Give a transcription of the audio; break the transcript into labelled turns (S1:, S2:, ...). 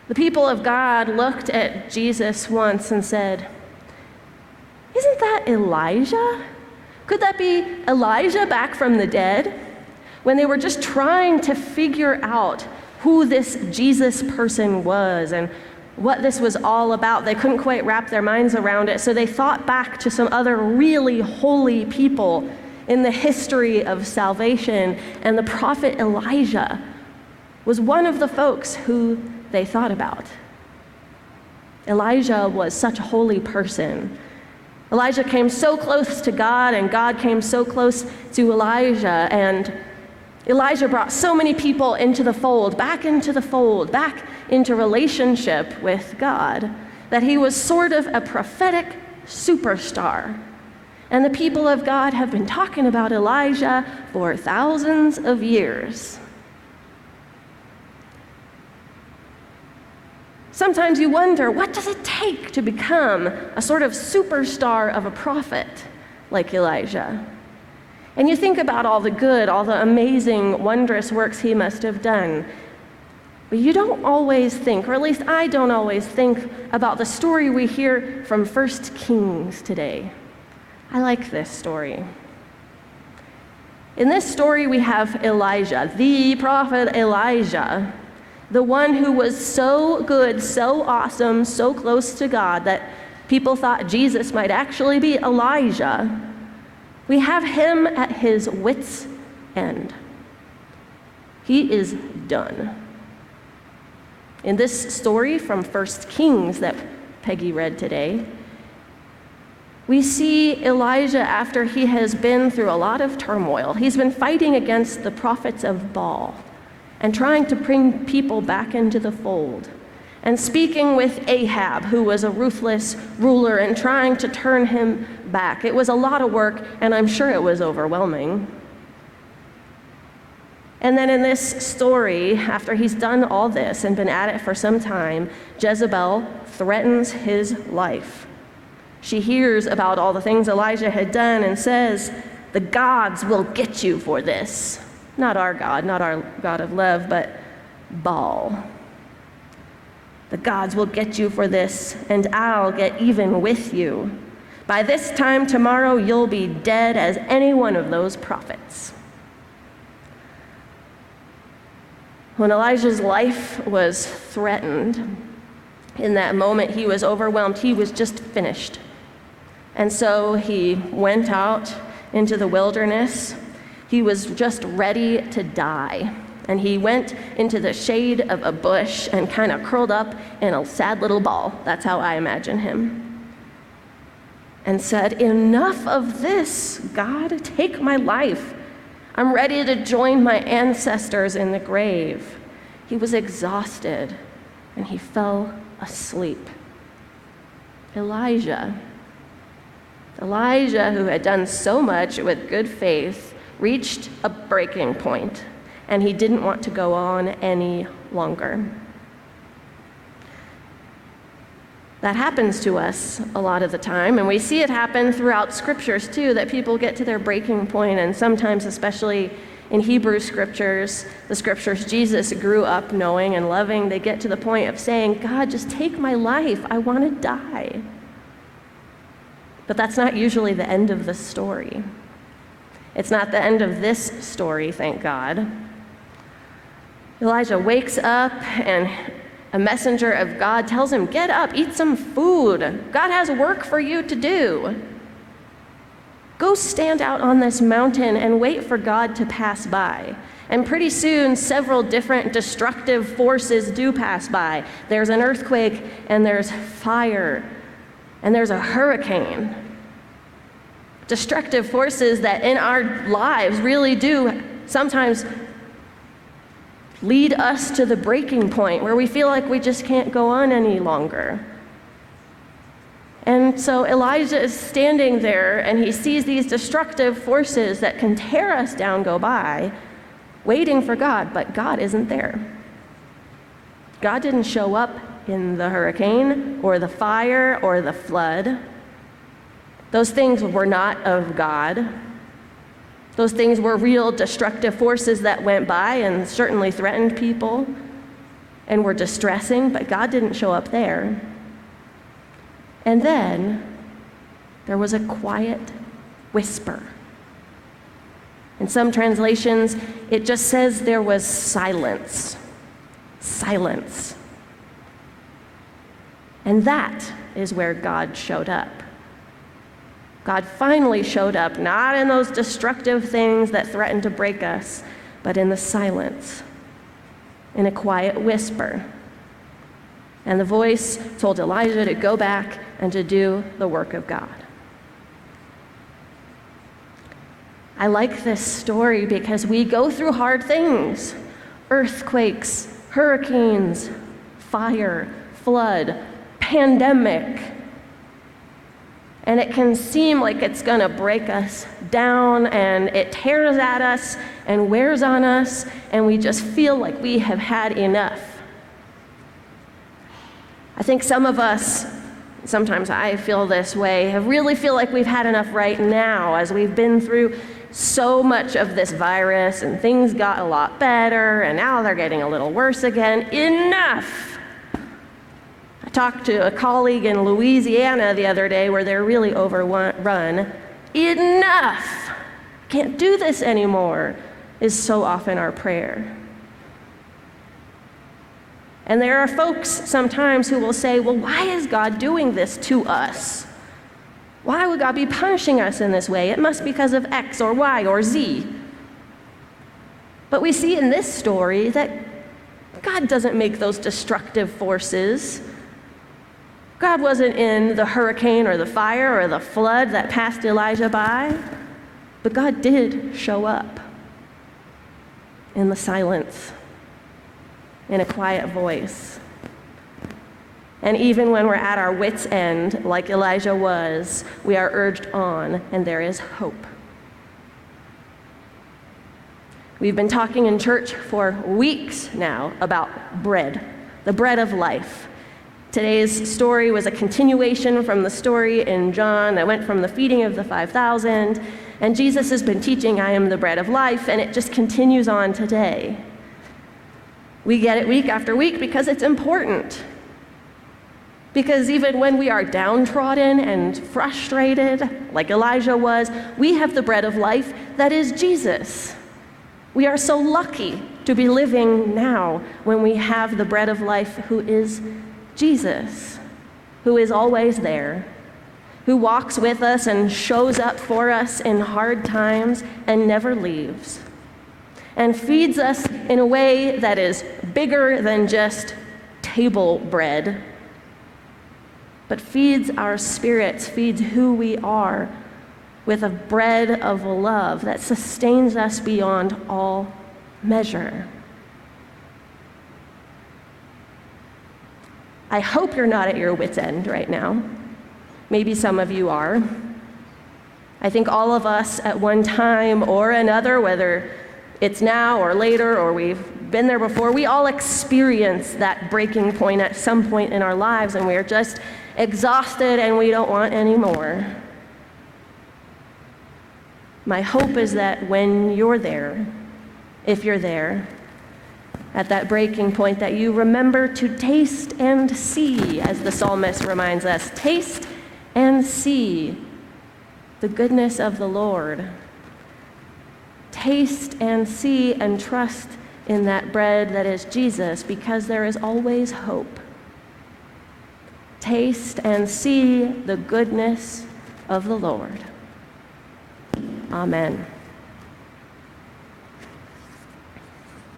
S1: The people of God looked at Jesus once and said, "Isn't that Elijah? Could that be Elijah back from the dead?" When they were just trying to figure out who this Jesus person was and what this was all about. They couldn't quite wrap their minds around it, so they thought back to some other really holy people in the history of salvation, and the prophet Elijah was one of the folks who they thought about. Elijah was such a holy person. Elijah came so close to God, and God came so close to Elijah, and Elijah brought so many people into the fold, back into relationship with God, that he was sort of a prophetic superstar. And the people of God have been talking about Elijah for thousands of years. Sometimes you wonder, what does it take to become a sort of superstar of a prophet like Elijah? And you think about all the good, all the amazing, wondrous works he must have done. But you don't always think, or at least I don't always think, about the story we hear from 1 Kings today. I like this story. In this story, we have Elijah, the prophet Elijah, the one who was so good, so awesome, so close to God that people thought Jesus might actually be Elijah. We have him at his wits' end. He is done. In this story from 1 Kings that Peggy read today, we see Elijah after he has been through a lot of turmoil. He's been fighting against the prophets of Baal and trying to bring people back into the fold, and speaking with Ahab, who was a ruthless ruler, and trying to turn him back. It was a lot of work, and I'm sure it was overwhelming. And then in this story, after he's done all this and been at it for some time, Jezebel threatens his life. She hears about all the things Elijah had done and says, "The gods will get you for this." Not our God, not our God of love, but Baal. "The gods will get you for this, and I'll get even with you. By this time tomorrow, you'll be dead as any one of those prophets." When Elijah's life was threatened, in that moment he was overwhelmed. He was just finished. And so he went out into the wilderness. He was just ready to die. And he went into the shade of a bush and kind of curled up in a sad little ball. That's how I imagine him. And said, "Enough of this, God, take my life. I'm ready to join my ancestors in the grave." He was exhausted and he fell asleep. Elijah, who had done so much with good faith, reached a breaking point, and he didn't want to go on any longer. That happens to us a lot of the time, and we see it happen throughout scriptures too, that people get to their breaking point, and sometimes, especially in Hebrew scriptures, the scriptures Jesus grew up knowing and loving, they get to the point of saying, "God, just take my life. I want to die." But that's not usually the end of the story. It's not the end of this story, thank God. Elijah wakes up, and a messenger of God tells him, "Get up, eat some food. God has work for you to do. Go stand out on this mountain and wait for God to pass by." And pretty soon, several different destructive forces do pass by. There's an earthquake, and there's fire, and there's a hurricane. Destructive forces that in our lives really do sometimes lead us to the breaking point where we feel like we just can't go on any longer. And so Elijah is standing there, and he sees these destructive forces that can tear us down go by, waiting for God, but God isn't there. God didn't show up in the hurricane or the fire or the flood. Those things were not of God. Those things were real destructive forces that went by and certainly threatened people. and were distressing, but God didn't show up there. And then there was a quiet whisper. In some translations, it just says there was silence. Silence. And that is where God showed up. God finally showed up, not in those destructive things that threatened to break us, but in the silence, in a quiet whisper. And the voice told Elijah to go back and to do the work of God. I like this story because we go through hard things: earthquakes, hurricanes, fire, flood, pandemic. And it can seem like it's going to break us down, and it tears at us and wears on us, and we just feel like we have had enough. I think some of us, sometimes I feel this way, really feel like we've had enough right now as we've been through so much of this virus and things got a lot better and now they're getting a little worse again. Enough! I talked to a colleague in Louisiana the other day where they're really overrun. Enough! Can't do this anymore is so often our prayer. And there are folks sometimes who will say, well, why is God doing this to us? Why would God be punishing us in this way? It must be because of X or Y or Z. But we see in this story that God doesn't make those destructive forces. God wasn't in the hurricane or the fire or the flood that passed Elijah by, but God did show up in the silence, in a quiet voice. And even when we're at our wits' end, like Elijah was, we are urged on, and there is hope. We've been talking in church for weeks now about bread, the bread of life. Today's story was a continuation from the story in John that went from the feeding of the 5,000, and Jesus has been teaching, I am the bread of life, and it just continues on today. We get it week after week because it's important. Because even when we are downtrodden and frustrated, like Elijah was, we have the bread of life that is Jesus. We are so lucky to be living now when we have the bread of life who is Jesus, who is always there, who walks with us and shows up for us in hard times and never leaves, and feeds us in a way that is bigger than just table bread, but feeds our spirits, feeds who we are with a bread of love that sustains us beyond all measure. I hope you're not at your wit's end right now. Maybe some of you are. I think all of us at one time or another, whether it's now or later or we've been there before, we all experience that breaking point at some point in our lives, and we are just exhausted and we don't want any more. My hope is that when you're there, if you're there, at that breaking point, that you remember to taste and see, as the psalmist reminds us, taste and see the goodness of the Lord. Taste and see and trust in that bread that is Jesus, because there is always hope. Taste and see the goodness of the Lord. Amen.